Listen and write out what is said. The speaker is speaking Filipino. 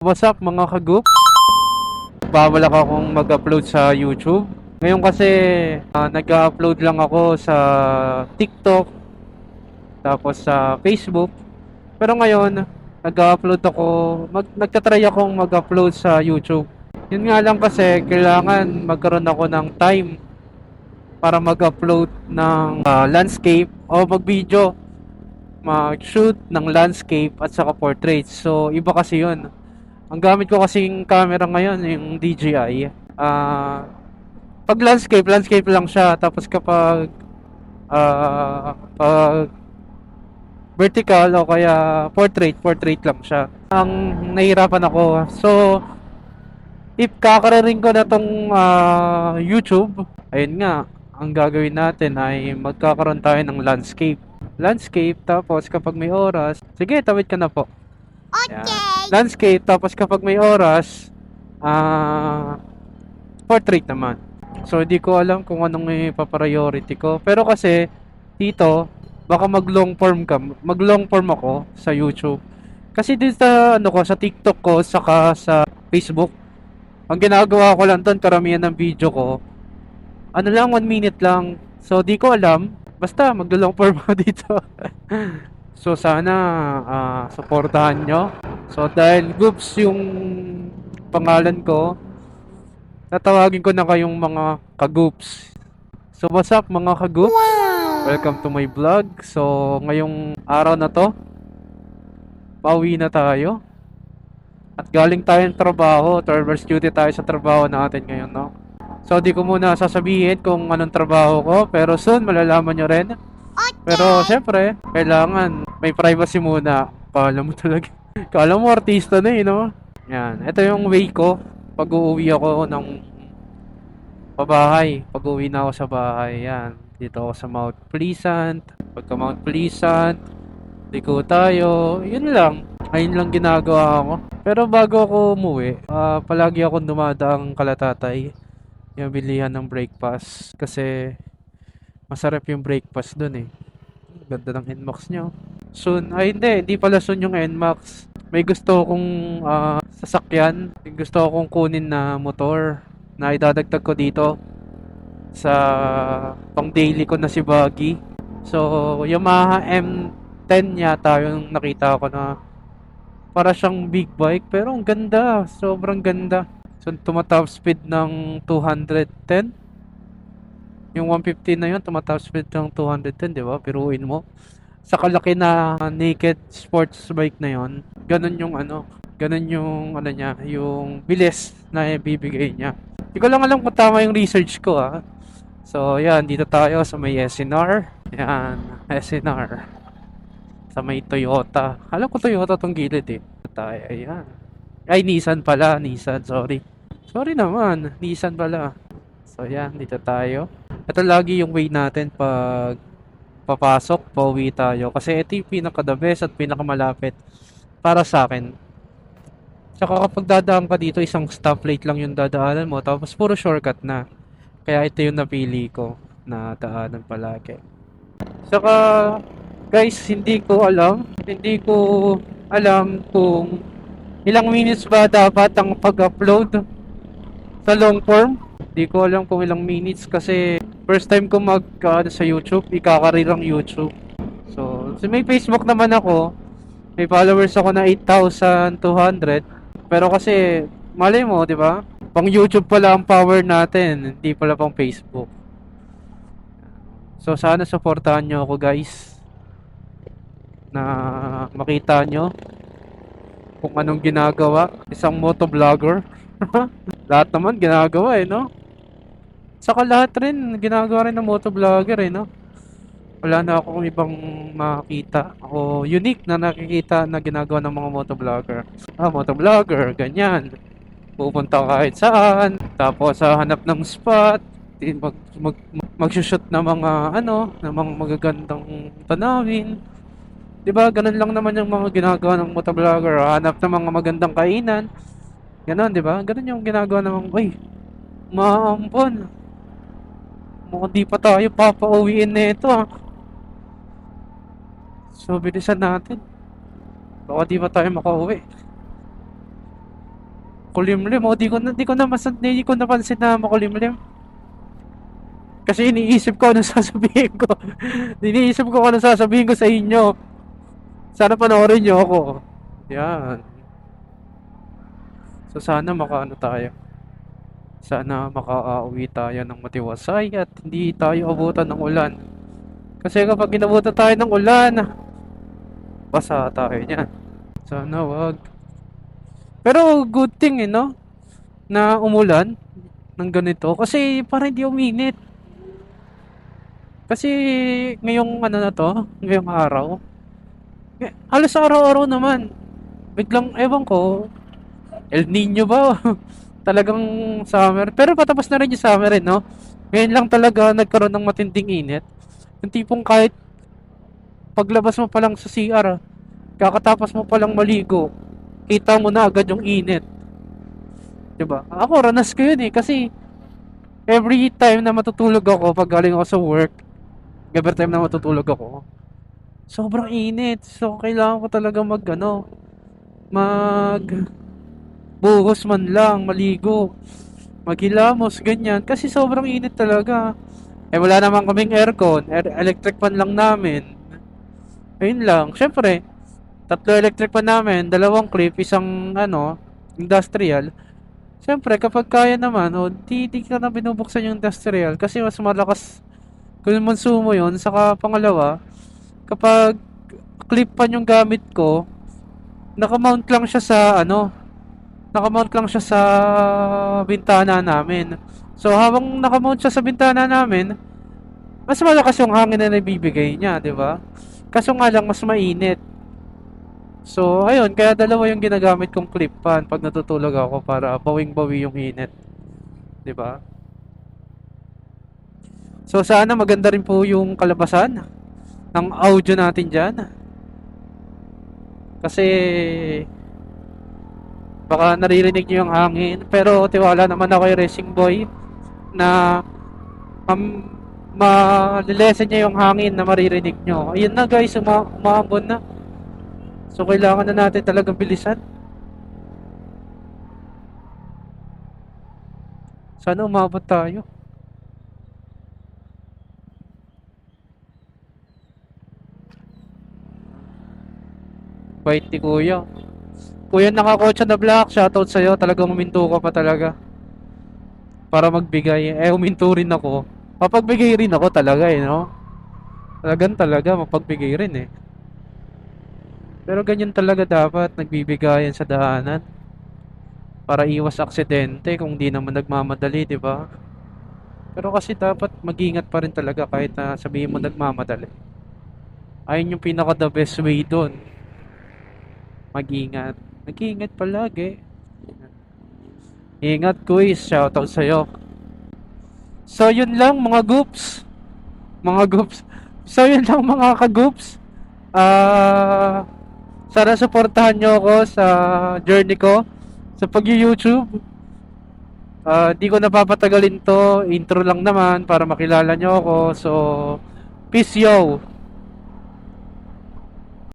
What's up mga kagoops? Babalak akong mag-upload sa YouTube. Ngayon kasi nag-upload lang ako sa TikTok, tapos sa Facebook. Pero ngayon, nag-upload ako, nagtatry akong mag-upload sa YouTube. Yun nga lang kasi, kailangan magkaroon ako ng time para mag-upload ng landscape o mag-video, mag-shoot ng landscape at saka portraits. So, iba kasi yun. Ang gamit ko kasing camera ngayon, yung DJI. Pag landscape lang siya. Tapos pag vertical o kaya portrait lang siya. Ang nahihirapan ako. So, if kakararing ko na tong YouTube, ayun nga, ang gagawin natin ay magkakaroon tayo ng landscape. Tapos kapag may oras, sige, tawid ka na po. Yan. Landscape, tapos kapag may oras, portrait naman. So, hindi ko alam kung anong ipapriority ko. Pero kasi, dito, baka mag-long form ako sa YouTube. Kasi dito sa, sa TikTok ko, saka sa Facebook, ang ginagawa ko lang doon, karamihan ng video ko, 1 minute lang. So, di ko alam. Basta, mag-long form ako dito. So sana suportahan nyo. So dahil Goops yung pangalan ko, tatawagin ko na kayong mga kagoops. So what's up mga kagoops? Wow! Welcome to my vlog. So ngayong araw na to, pauwi na tayo. At galing tayong trabaho, third hours duty tayo sa trabaho natin ngayon, no? So di ko muna sasabihin kung anong trabaho ko, pero soon malalaman nyo rin. Pero syempre, kailangan may privacy muna. Kala mo talaga. Kala mo artista na no? Yan. Ito yung way ko pag uuwi ako ng pabahay. Pag uuwi na ako sa bahay. Yan. Dito ako sa Mount Pleasant. Pagka Mount Pleasant, liko tayo. Yun lang. Ayun lang ginagawa ko. Pero bago ako umuwi, palagi akong dumadaang Kalatatay. Yung bilihan ng breakfast. Kasi masarap yung breakfast dun Ganda ng NMAX nyo. Soon, hindi pala soon yung NMAX. May gusto akong sasakyan. May gusto akong kunin na motor na idadagdag ko dito sa pang daily ko na si Buggy. So, Yamaha M10 yata yung nakita ko na para siyang big bike. Pero ang ganda. Sobrang ganda. So, tumatap speed ng 210. Yung 150 na yun, tumatap speed ng 210, di ba? Piruin mo. Sa kalaki na naked sports bike na yun, ganun yung niya, yung bilis na ibibigay niya. Hindi ko lang alam kung tama yung research ko So, yan, dito tayo sa may SNR. Yan, SNR. Sa may Toyota. Alam ko Toyota tong gilid Tayo, ayan. Ay, Nissan pala, sorry. Sorry naman, Nissan pala. So, yan, dito tayo. Ito lagi yung way natin pag papasok, pauwi tayo. Kasi ito yung pinaka-the best at pinakamalapit para sa akin. Tsaka kapag dadaan ka dito, isang stoplight lang yung dadaanan mo. Tapos puro shortcut na. Kaya ito yung napili ko na daanan palagi. Tsaka, guys, hindi ko alam kung ilang minutes ba dapat ang pag-upload sa long form. Di ko alam kung ilang minutes kasi first time ko sa YouTube, ikakarirang YouTube. So may Facebook naman ako. May followers ako na 8,200. Pero kasi malay mo, 'di ba? Pang YouTube pala ang power natin, hindi pala pang Facebook. So sana suportahan nyo ako, guys. Na makita nyo kung anong ginagawa isang motovlogger. Lahat naman ginagawa no? Saka lahat rin, ginagawa rin ng motovlogger no? Wala na akong ibang makita o unique na nakikita na ginagawa ng mga motovlogger. Motovlogger, ganyan. Pupunta kahit saan, tapos hanap ng spot, magsushoot ng mga ng mga magagandang tanawin. 'Di ba? Ganun lang naman yung mga ginagawa ng motovlogger. Hanap ng mga magandang kainan. Ganon, 'di ba? Ganon yung ginagawa ng maampon. Mukhang di pa tayo papauwiin nito So, bilisan natin. Baka di pa tayo makauwi. Kulimlim, oh, di ko napansin na makulimlim. Kasi iniisip ko ano sasabihin ko. Iniisip ko ano sasabihin ko sa inyo. Sana panoorin nyo ako. Yan. So sana makaano tayo. Sana makauwi tayo ng matiwasay at hindi tayo abutan ng ulan. Kasi kapag inabutan tayo ng ulan, basa tayo niyan. Sana wag. Pero good thing no? Na umulan ng ganito. Kasi para hindi uminit. Kasi ngayong ano na to, ngayong araw, halos araw-araw naman. Biglang, ewan ko, El Nino ba? Talagang summer. Pero patapos na rin yung summer no? Ngayon lang talaga nagkaroon ng matinding init. Yung tipong kahit paglabas mo pa lang sa CR, kakatapos mo pa lang maligo, kita mo na agad yung init. 'Di ba? Ako, ranas ko yun kasi every time na matutulog ako pag galing ako sa work, every time na matutulog ako, sobrang init. So, kailangan ko talaga mag buhos man lang, maligo, maghilamos, ganyan. Kasi sobrang init talaga. Eh, wala naman kaming aircon. Electric fan lang namin. Ayun lang. Syempre, tatlo electric fan namin, dalawang clip, isang, industrial. Syempre, kapag kaya naman, di ka na binubuksan yung industrial kasi mas malakas kung konsumo yun. Saka pangalawa, kapag clip pan yung gamit ko, nakamount lang siya sa nakamount lang siya sa bintana namin. So habang nakamount siya sa bintana namin, mas malakas yung hangin na nabibigay niya, 'di ba? Kaso nga lang mas mainit. So ayun, kaya dalawa yung ginagamit kong clip fan pag natutulog ako para bawing-bawi yung init, 'di ba? So sana maganda rin po yung kalabasan ng audio natin diyan. Kasi baka naririnig niyo yung hangin, pero tiwala naman ako kay Racing Boy na malilesen niya yung hangin na maririnig nyo. Ayun na guys, umaambon na. So kailangan na natin talagang bilisan. Sana umabot tayo. Bait ni Kuya. Kuya nakakotsa na black, shoutout sa'yo. Talagang uminto ka pa talaga para magbigay. Eh, uminto rin ako. Mapagbigay rin ako talaga no? Talagang talaga, mapagbigay rin Pero ganyan talaga dapat, nagbibigayan sa daanan. Para iwas aksidente kung di naman nagmamadali, di ba? Pero kasi dapat mag-ingat pa rin talaga kahit na sabihin mo nagmamadali. Ayun yung pinaka the best way doon. Mag-ingat. Mag-ingat palagi. Ingat kuys, shoutout sa'yo. So yun lang mga goops. Mga goops. So yun lang mga ka-goops. Sana supportahan nyo ako sa journey ko sa pag-YouTube. Di ko napapatagalin to. Intro lang naman para makilala nyo ako. So, peace yo!